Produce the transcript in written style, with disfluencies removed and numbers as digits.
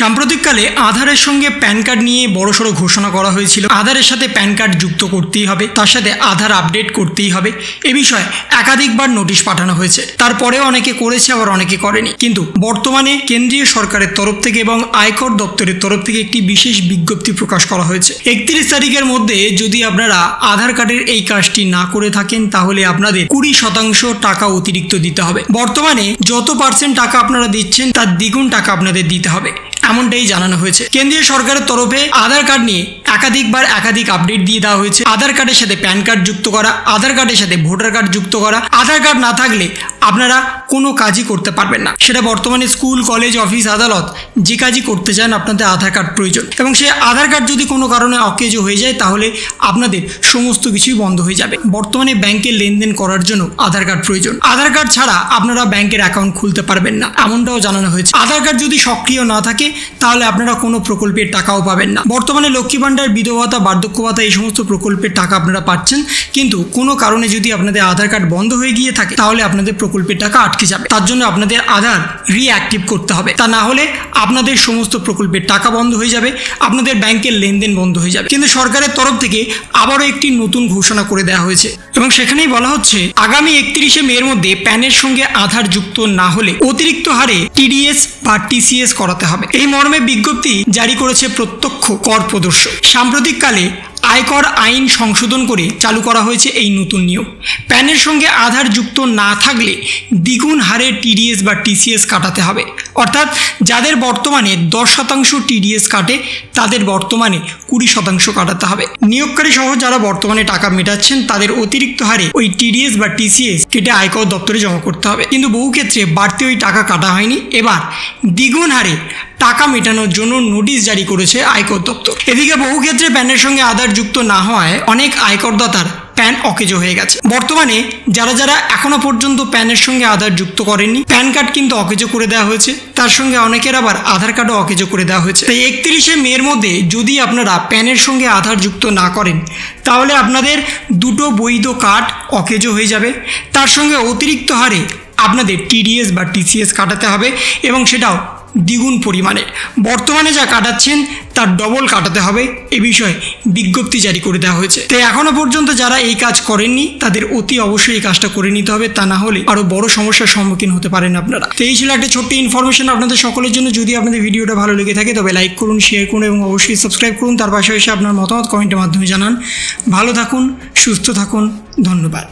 সাম্প্রতিককালে আধারের সঙ্গে প্যান কার্ড নিয়ে বড়সড় ঘোষণা করা হয়েছিল। আধারের সাথে প্যান কার্ড যুক্ত করতেই হবে, তার সাথে আধার আপডেট করতেই হবে। এ বিষয়ে একাধিকবার নোটিশ পাঠানো হয়েছে। তারপরেও অনেকে করেছে, আবার অনেকে করেনি। কিন্তু বর্তমানে কেন্দ্রীয় সরকারের তরফ থেকে এবং আয়কর দপ্তরের তরফ থেকে একটি বিশেষ বিজ্ঞপ্তি প্রকাশ করা হয়েছে। 31 তারিখের মধ্যে যদি আপনারা আধার কার্ডের এই কাজটি না করে থাকেন, তাহলে আপনাদের 20% টাকা অতিরিক্ত দিতে হবে। বর্তমানে যত % টাকা আপনারা দিচ্ছেন তার দ্বিগুণ টাকা আপনাদের দিতে হবে, এমনটাই জানানো হয়েছে। কেন্দ্রীয় সরকারের তরফে আধার কার্ড নিয়ে একাধিক আপডেট দিয়ে দেওয়া হয়েছে। আধার কার্ডের সাথে প্যান কার্ড যুক্ত করা, আধার কার্ডের সাথে ভোটার কার্ড যুক্ত করা। আধার কার্ড না থাকলে আপনারা কোনো কাজই করতে পারবেন না। সেটা বর্তমানে স্কুল, কলেজ, অফিস, আদালত যে কাজই করতে চান আপনাদের আধার কার্ড প্রয়োজন। এবং সেই আধার কার্ড যদি কোনো কারণে অকেজো হয়ে যায়, তাহলে আপনাদের সমস্ত কিছুই বন্ধ হয়ে যাবে। বর্তমানে ব্যাংকে লেনদেন করার জন্য আধার কার্ড প্রয়োজন। আধার কার্ড ছাড়া আপনারা ব্যাংকের অ্যাকাউন্ট খুলতে পারবেন না, এমনটাও জানানো হয়েছে। আধার কার্ড যদি সক্রিয় না থাকে, তাহলে আপনারা কোনো প্রকল্পের টাকাও পাবেন না। বর্তমানে লক্ষ্মী ভাণ্ডার, বিধবা ভাতা, বার্ধক্য ভাতা এই সমস্ত প্রকল্পের টাকা আপনারা পাচ্ছেন, কিন্তু কোনো কারণে যদি আপনাদের আধার কার্ড বন্ধ হয়ে গিয়ে থাকে, তাহলে আপনাদের প্রকল্পের টাকা আটকে যাবে। তার জন্য আপনাদের আধার রিঅ্যাক্টিভ করতে হবে। তা না হলে আপনাদের সমস্ত প্রকল্পের টাকা বন্ধ হয়ে যাবে, আপনাদের ব্যাংকের লেনদেন বন্ধ হয়ে যাবে। কিন্তু সরকারের তরফ থেকে আবারও একটি নতুন ঘোষণা করে দেওয়া হয়েছে এবং সেখানেই বলা হচ্ছে, আগামী 31শে মের মধ্যে প্যানের সঙ্গে আধার যুক্ত না হলে অতিরিক্ত হারে টিডিএস বা টিসিএস করাতে হবে। এই মর্মে বিজ্ঞপ্তি জারি করেছে প্রত্যক্ষ কর প্রদর্শক। সাম্প্রতিককালে আয়কর আইন সংশোধন করে চালু করা হয়েছে এই নতুন নিয়ম। প্যানের সঙ্গে আধার যুক্ত না থাকলে দ্বিগুণ হারে টিডিএস বা টিসিএস কাটাতে হবে। অর্থাৎ যাদের বর্তমানে 10% টিডিএস কাটে, তাদের বর্তমানে 20% কাটাতে হবে। নিয়োগকারী সহ যারা বর্তমানে টাকা মেটাচ্ছেন, তাদের অতিরিক্ত হারে ওই টিডিএস বা টিসিএস কেটে আয়কর দপ্তরে জমা করতে হবে। কিন্তু বহু ক্ষেত্রে বাড়তি ওই টাকা কাটা হয়নি। এবার দ্বিগুণ হারে টাকা মেটানোর জন্য নোটিশ জারি করেছে আয়কর দপ্তর। এদিকে বহু ক্ষেত্রে প্যানের সঙ্গে আধার যুক্ত না হওয়ায় অনেক আয়করদাতার প্যান অকেজো হয়ে গেছে। বর্তমানে যারা এখনো পর্যন্ত প্যানের সঙ্গে আধার যুক্ত করেননি, প্যান কার্ড কিন্তু অকেজো করে দেওয়া হয়েছে। তার সঙ্গে অনেকের আবার আধার কার্ডও অকেজো করে দেওয়া হয়েছে। তাই 31শে মের মধ্যে যদি আপনারা প্যানের সঙ্গে আধার যুক্ত না করেন, তাহলে আপনাদের দুটো বৈধ কার্ড অকেজো হয়ে যাবে। তার সঙ্গে অতিরিক্ত হারে আপনাদের টিডিএস বা টিসিএস কাটাতে হবে এবং সেটাও দ্বিগুণ পরিমাণে। বর্তমানে যা কাটাচ্ছেন তার ডবল কাটাতে হবে, এ বিষয়ে বিজ্ঞপ্তি জারি করে দেওয়া হয়েছে। তাই এখনো পর্যন্ত যারা এই কাজ করেননি, তাদের অতি অবশ্যই এই কাজটা করে নিতে হবে। তা না হলে আরও বড় সমস্যার সম্মুখীন হতে পারেন আপনারা। তো এই ছিল একটা ছোট্ট ইনফরমেশন আপনাদের সকলের জন্য। যদি আপনাদের ভিডিওটা ভালো লেগে থাকে, তবে লাইক করুন, শেয়ার করুন এবং অবশ্যই সাবস্ক্রাইব করুন। তার পাশাপাশি আপনার মতামত কমেন্টের মাধ্যমে জানান। ভালো থাকুন, সুস্থ থাকুন, ধন্যবাদ।